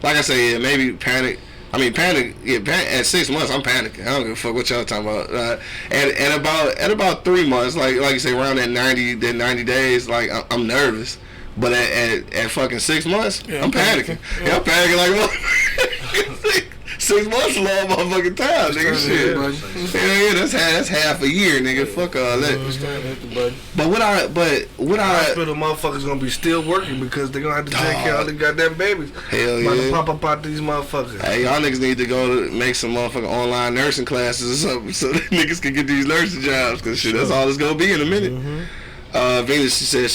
like I say, yeah, maybe panic. I mean, panic. Yeah, at 6 months, I'm panicking. I don't give a fuck what y'all talking about. At about 3 months, like you say, around that 90 days, like I'm nervous. But at fucking 6 months, I'm panicking. Yeah, I'm panicking like 6 months is a long motherfucking time, nigga. Shit. Yeah, that's half a year, nigga. Fuck all that. But what I Hospital motherfuckers gonna be still working because they gonna have to take care of all the goddamn babies. Hell About to yeah. pop up out these motherfuckers. Hey, y'all niggas need to go to make some motherfucking online nursing classes or something so that niggas can get these nursing jobs, cause shit, that's all it's gonna be in a minute. Venus, she said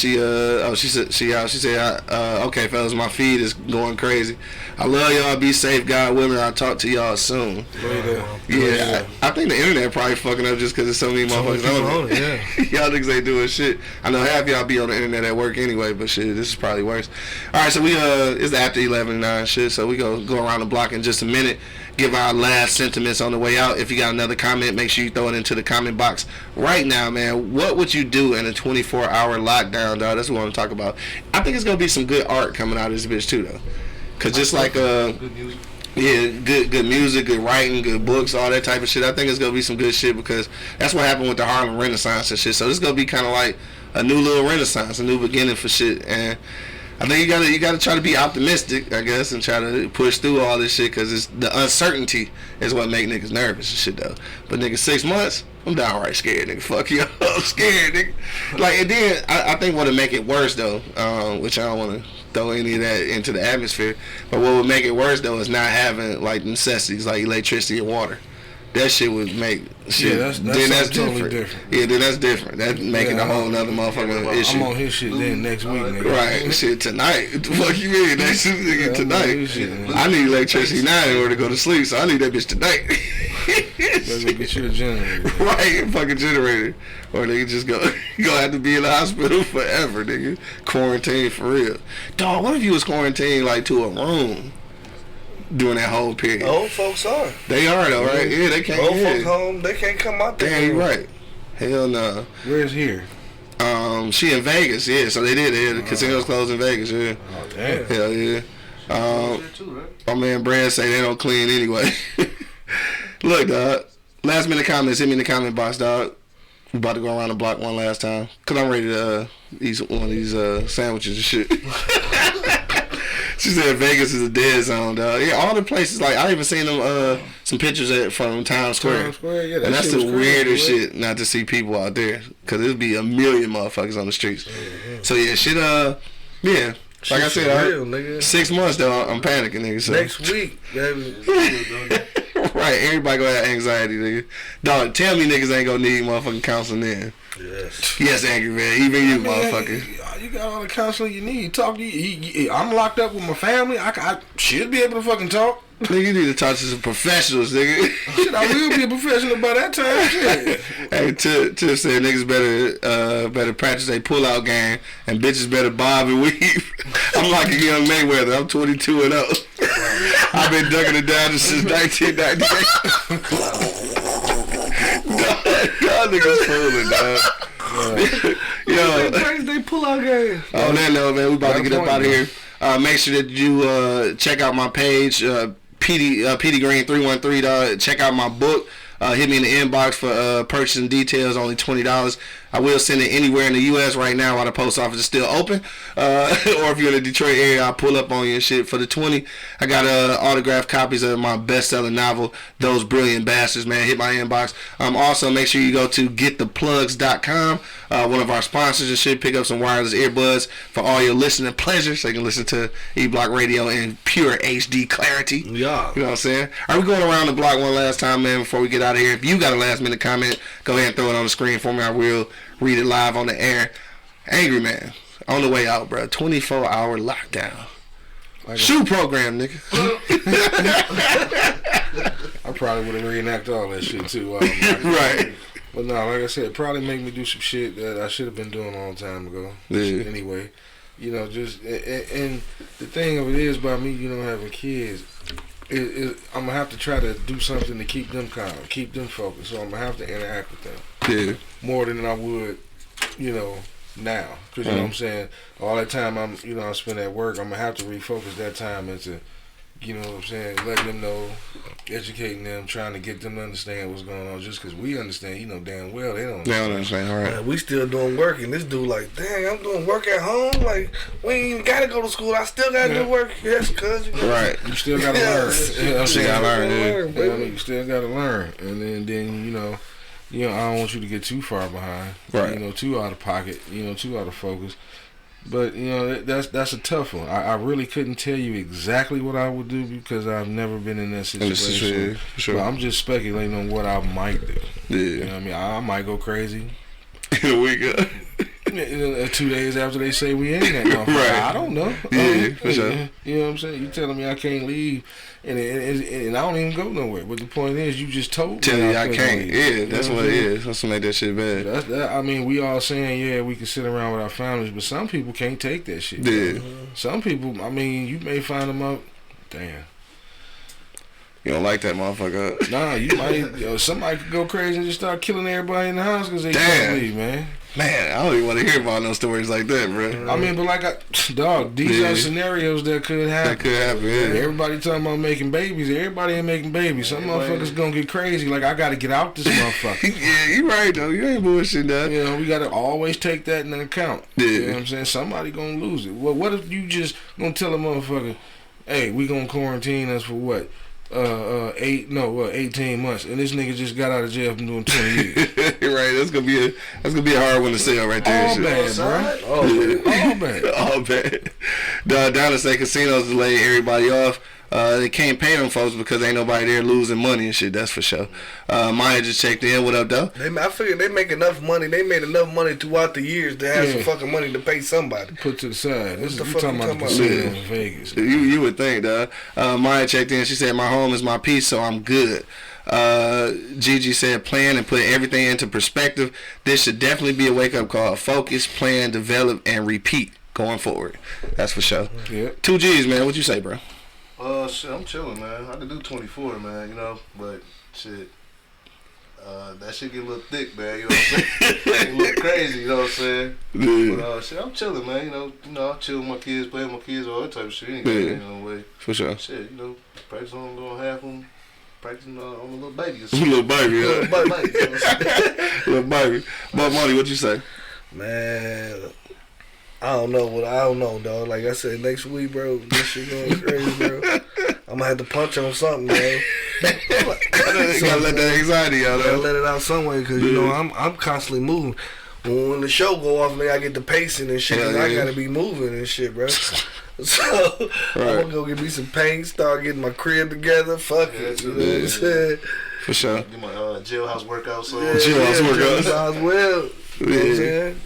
okay, fellas, my feed is going crazy. I love y'all. Be safe, God willing. I'll talk to y'all soon. Yeah, I think the internet probably fucking up just because there's so many motherfuckers on it. Y'all niggas ain't doing shit. I know half y'all be on the internet at work anyway, but shit, this is probably worse. All right, so we it's after 11:09 shit, so we go around the block in just a minute. Give our last sentiments on the way out. If you got another comment, make sure you throw it into the comment box right now, man. What would you do in a 24-hour lockdown, dog? That's what I want to talk about. I think it's gonna be some good art coming out of this bitch too, though. Cause just like good music. yeah, good music, good writing, good books, all that type of shit. I think it's gonna be some good shit because that's what happened with the Harlem Renaissance and shit. So this is gonna be kind of like a new little renaissance, a new beginning for shit. And I think you gotta try to be optimistic, I guess, and try to push through all this shit because it's the uncertainty is what make niggas nervous and shit though. But nigga, 6 months, I'm downright scared, nigga. Fuck you, I'm scared, nigga. Like, and then I think what'll make it worse though, which I don't want to throw any of that into the atmosphere, but what would make it worse though is not having like necessities like electricity and water. That shit would make shit. Yeah, that's totally different. Yeah, then that's different. That making a whole nother motherfucking issue. I'm on his shit then next week, nigga. Right, shit tonight. What the fuck you mean? Next tonight. I need electricity now in order to go to sleep, so I need that bitch tonight. Gotta go get you a generator. Right, fucking generator. Or they just go have to be in the hospital forever, nigga. Quarantine for real. Dog, what if you was quarantined like to a room during that whole period? Old folks are. They are though, right? Yeah, they can't. Old folks home, they can't come out there. Damn, you right. Hell no. Where's here? She in Vegas, yeah. So they did. The casinos closed in Vegas, yeah. Oh damn. Hell yeah. My man Brad say they don't clean anyway. Look, dog. Last minute comments. Hit me in the comment box, dog. We about to go around the block one last time. Cause I'm ready to eat one of these sandwiches and shit. She said Vegas is a dead zone, dog. Yeah, all the places, like, I even seen them some pictures from Times Square. Times Square, yeah. And that's the crazy, weirdest shit not to see people out there. Cause it'd be a million motherfuckers on the streets. Mm-hmm. So yeah, shit, yeah. Like I said, real, nigga. 6 months though, I'm panicking, nigga. So. Next week, baby. Right, everybody gonna have anxiety, nigga. Dog, tell me niggas ain't gonna need motherfucking counseling then. Yes. Yes, angry man. Even you, motherfucker. You got all the counseling you need. Talk to you. I'm locked up with my family. I should be able to fucking talk. Nigga, you need to talk to some professionals, nigga. Shit, I will be a professional by that time. Shit. Hey, Tiff said niggas better practice their pull-out game and bitches better bob and weave. I'm like a young Mayweather. I'm 22 and 0. I've been ducking it down since 1998. Y'all niggas fooling, dog. Yo, They pull out game. on that note, man, we about to get up out of here. Make sure that you check out my page, Petey Green 313. Check out my book. Hit me in the inbox for purchasing details. Only $20. I will send it anywhere in the U.S. right now while the post office is still open. Or if you're in the Detroit area, I'll pull up on you and shit for the 20. I got autographed copies of my best-selling novel, Those Brilliant Bastards, man. Hit my inbox. Also, make sure you go to gettheplugs.com, one of our sponsors and shit. Pick up some wireless earbuds for all your listening pleasure so you can listen to E-Block Radio in pure HD clarity. Yeah. You know what I'm saying? All right, we going around the block one last time, man, before we get out of here. If you got a last-minute comment, go ahead and throw it on the screen for me. I will read it live on the air. Angry man, on the way out, bro. 24-hour lockdown. Shoe program, nigga. I probably would have reenacted all that shit too. Right. But no, like I said, probably make me do some shit that I should have been doing a long time ago. Yeah. Anyway, you know, just and the thing of it is, by me, you know, having kids, I'm gonna have to try to do something to keep them calm, keep them focused. So I'm gonna have to interact with them. Yeah. More than I would, you know, now. Because, you know what I'm saying, all that time I spend at work, I'm going to have to refocus that time into, you know what I'm saying, letting them know, educating them, trying to get them to understand what's going on. Just because we understand, you know damn well they don't understand. They don't understand, all right. Man, we still doing work, and this dude like, dang, I'm doing work at home. Like, we ain't even got to go to school. I still got to do work. Yes, cuz. Right. You still got to learn. You know what I'm saying? Gotta learn, You still got to learn. And then you know, I don't want you to get too far behind, right? You know, too out of pocket, you know, too out of focus. But you know, that's a tough one. I really couldn't tell you exactly what I would do because I've never been in that situation. Sure. But I'm just speculating on what I might do. Yeah. You know what I mean? I might go crazy. In a week. 2 days after they say we ain't that motherfucker. Right. I don't know. Yeah, for sure. You know what I'm saying? You telling me I can't leave, and I don't even go nowhere. But the point is, you just told Tell me you I can't. leave. Yeah, that's what it is. That's what make that shit bad. I mean, we all saying, yeah, we can sit around with our families, but some people can't take that shit. Yeah. Some people, I mean, you may find them out, damn. You don't like that motherfucker. Nah, you might, somebody could go crazy and just start killing everybody in the house because they can't leave, man. Man, I don't even want to hear about no stories like that, bro. I mean, but like, these are scenarios that could happen. That could happen, yeah. Everybody talking about making babies. Everybody ain't making babies. Some motherfuckers gonna get crazy. Like, I gotta get out this motherfucker. Yeah, you right, though. You ain't bullshitting that. You know, we gotta always take that into account. Yeah. You know what I'm saying? Somebody gonna lose it. Well, what if you just gonna tell a motherfucker, hey, we gonna quarantine us for what? 18 months, and this nigga just got out of jail from doing 20 years. Right, that's gonna be a hard one to sell right there. All bad, bro. All bad. All bad. Down to say casinos delay everybody off. They can't pay them folks because ain't nobody there losing money and shit. That's for sure. Maya just checked in. What up, though? I figured they make enough money. They made enough money throughout the years to have some fucking money to pay somebody. Put to the side. This is What we the talking fuck about the you talking casino in Vegas. You would think, dog. Maya checked in. She said, my home is my peace, so I'm good. Gigi said, plan and put everything into perspective. This should definitely be a wake-up call. Focus, plan, develop, and repeat going forward. That's for sure. Yeah. 2 G's, man. What you say, bro? Shit, I'm chilling, man. I can do 24, man, you know, but shit. That shit get a little thick, man, you know what I'm saying? A little crazy, you know what I'm saying? Yeah. But shit, I'm chilling, man, you know, I chill with my kids, play with my kids, all that type of shit. Ain't Yeah. no way. For sure. Shit, you know, practice on doing half them, practicing on a little baby or Little something. baby, yeah. Little baby, you know what I'm saying? Little baby. But Money, what you say? Man, I don't know, dog. Like I said, next week, bro, this shit going crazy, bro. I'm gonna have to punch on something, bro. You gotta let that anxiety out, Gotta though. let it out some way, cause you know I'm constantly moving. When the show go off, man, I get the pacing and shit. Hell 'Cause yeah. I gotta be moving and shit, bro. So I'm gonna go get me some paint, start getting my crib together. Fuck it, you know what I'm saying? For sure. Get my jailhouse workout, so Jailhouse workouts. Jailhouse well. You know what I'm saying?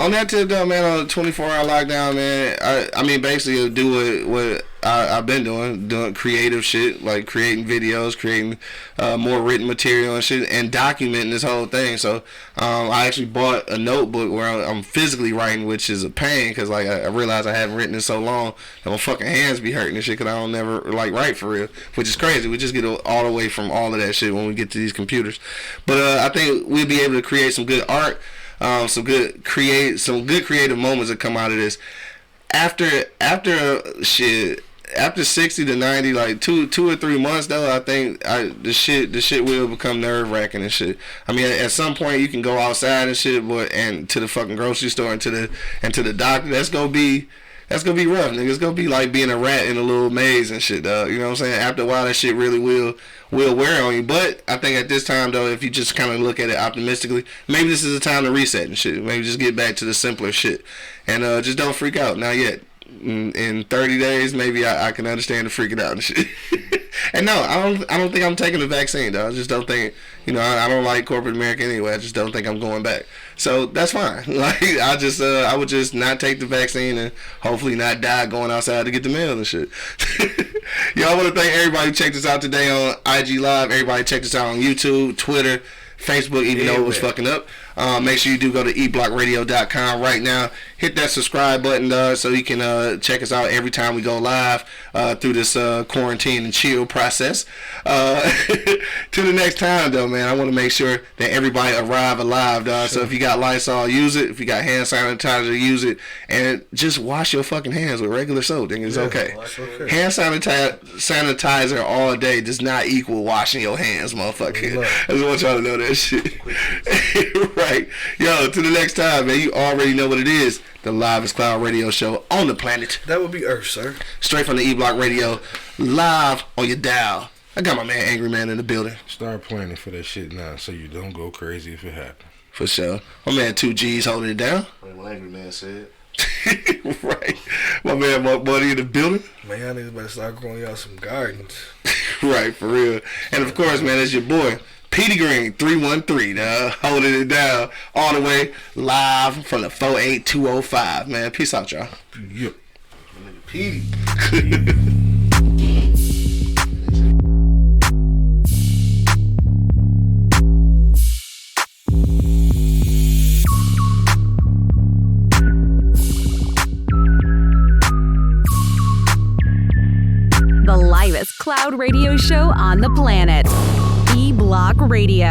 On that tip though, man, on the 24-hour lockdown, man, I mean basically do what I've been doing creative shit, like creating videos, creating more written material and shit, and documenting this whole thing. So I actually bought a notebook where I'm physically writing, which is a pain because like I realized I haven't written in so long that my fucking hands be hurting and shit because I don't never like write for real, which is crazy. We just get all away from all of that shit when we get to these computers. But I think we'll be able to create some good art. Some good creative moments that come out of this. After 60 to 90, like two or 3 months though, I think the shit will become nerve wracking and shit. I mean, at some point you can go outside and shit, and to the fucking grocery store and to the doctor. That's gonna be rough, nigga. It's gonna be like being a rat in a little maze and shit, dog. You know what I'm saying? After a while, that shit really will wear on you. But I think at this time, though, if you just kind of look at it optimistically, maybe this is a time to reset and shit. Maybe just get back to the simpler shit. And just don't freak out. Not yet. In 30 days, maybe I can understand the freaking out and shit. And no, I don't think I'm taking the vaccine, though. I just don't think, I don't like corporate America anyway. I just don't think I'm going back. So that's fine. Like I would just not take the vaccine and hopefully not die going outside to get the mail and shit. Yo, I want to thank everybody who checked us out today on IG Live. Everybody checked us out on YouTube, Twitter, Facebook, even though it was fucking up. Make sure you do go to eblockradio.com right now. Hit that subscribe button so you can check us out every time we go live through this quarantine and chill process. To the next time, though, man, I want to make sure that everybody arrive alive, dog. Sure. So if you got Lysol, use it. If you got hand sanitizer, use it. And just wash your fucking hands with regular soap, nigga. It's okay. Hand sanitizer all day does not equal washing your hands, motherfucker. I just want y'all to know that shit. Right. Yo, to the next time, man, you already know what it is. The Livest Cloud Radio Show on the planet. That would be Earth, sir. Straight from the E-Block Radio, live on your dial. I got my man Angry Man in the building. Start planning for that shit now so you don't go crazy if it happens. For sure. My man 2 G's holding it down. Like what Angry Man said. Right. My man Mark Buddy in the building. Man, y'all niggas better start growing y'all some gardens. Right, for real. And of course, man, it's your boy, Petey Green 313, holding it down all the way live from the 48205, man. Peace out, y'all. Yep. Petey. The livest cloud radio show on the planet. E-Block Radio.